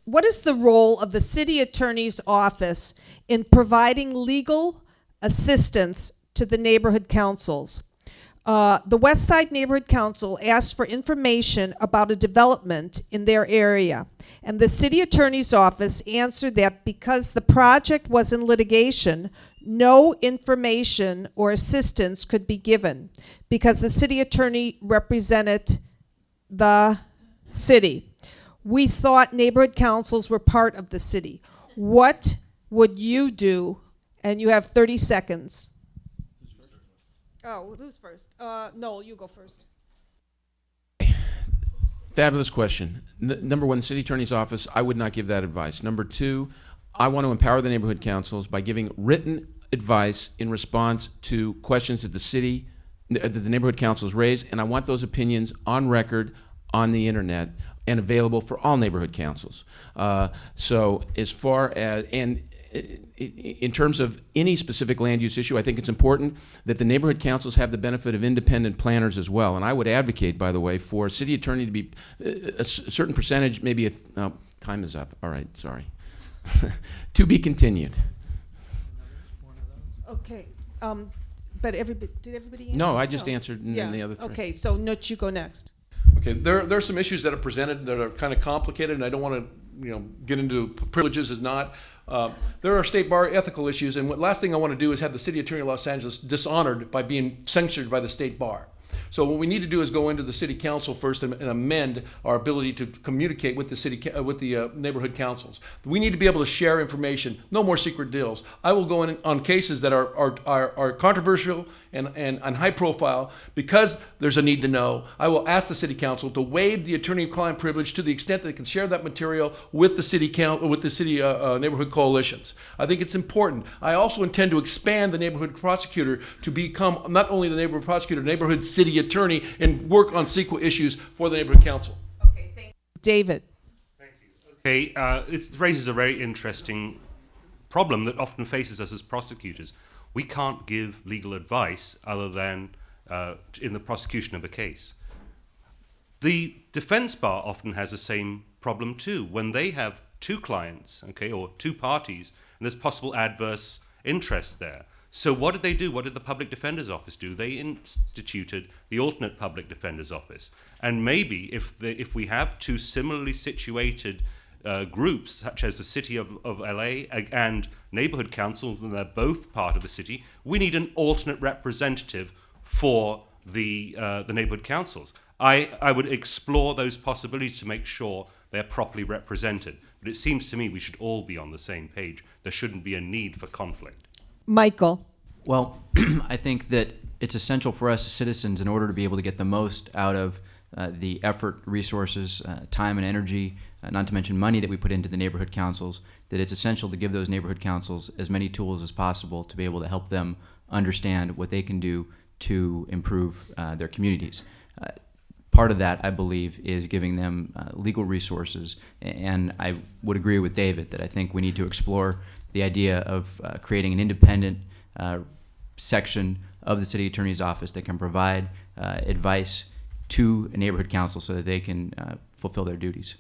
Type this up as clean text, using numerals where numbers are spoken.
what is the role of the city attorney's office in providing legal assistance to the neighborhood councils? The West Side Neighborhood Council asked for information about a development in their area, and the city attorney's office answered that because the project was in litigation, no information or assistance could be given because the city attorney represented the city. We thought neighborhood councils were part of the city. What would you do? And you have 30 seconds. Oh, who's first? Noel, you go first. Fabulous question. Number one, the city attorney's office, I would not give that advice. Number two, I want to empower the neighborhood councils by giving written advice in response to questions that the neighborhood councils raise, and I want those opinions on record on the internet and available for all neighborhood councils. So as far as, and in terms of any specific land use issue, I think it's important that the neighborhood councils have the benefit of independent planners as well. And I would advocate, by the way, for a city attorney to be a certain percentage, maybe time is up. All right, sorry. To be continued. Okay, but did everybody answer? No, I just answered and then the other three. Okay, so Nutch, you go next. Okay, there are some issues that are presented that are kind of complicated, and I don't want to get into privileges as not. There are state bar ethical issues, and last thing I want to do is have the city attorney of Los Angeles dishonored by being censured by the state bar. So what we need to do is go into the city council first and amend our ability to communicate with the neighborhood councils. We need to be able to share information. No more secret deals. I will go in on cases that are controversial and high profile because there's a need to know. I will ask the city council to waive the attorney-client privilege to the extent that they can share that material with the city neighborhood coalitions. I think it's important. I also intend to expand the neighborhood prosecutor to become not only the neighborhood prosecutor, neighborhood city attorney, and work on CEQA issues for the neighborhood council. Okay, thank you. David. Thank you. Okay, it raises a very interesting problem that often faces us as prosecutors. We can't give legal advice other than in the prosecution of a case. The defense bar often has the same problem too. When they have two clients, okay, or two parties, and there's possible adverse interest there. So what did they do? What did the public defender's office do? They instituted the alternate public defender's office. And maybe if we have two similarly situated groups, such as the city of LA and neighborhood councils, and they're both part of the city, we need an alternate representative for the neighborhood councils. I would explore those possibilities to make sure they're properly represented. But it seems to me we should all be on the same page. There shouldn't be a need for conflict. Michael. Well, I think that it's essential for us as citizens, in order to be able to get the most out of the effort, resources, time and energy, not to mention money that we put into the neighborhood councils, that it's essential to give those neighborhood councils as many tools as possible to be able to help them understand what they can do to improve their communities. Part of that, I believe, is giving them legal resources, and I would agree with David that I think we need to explore the idea of creating an independent section of the city attorney's office that can provide advice to a neighborhood council so that they can fulfill their duties.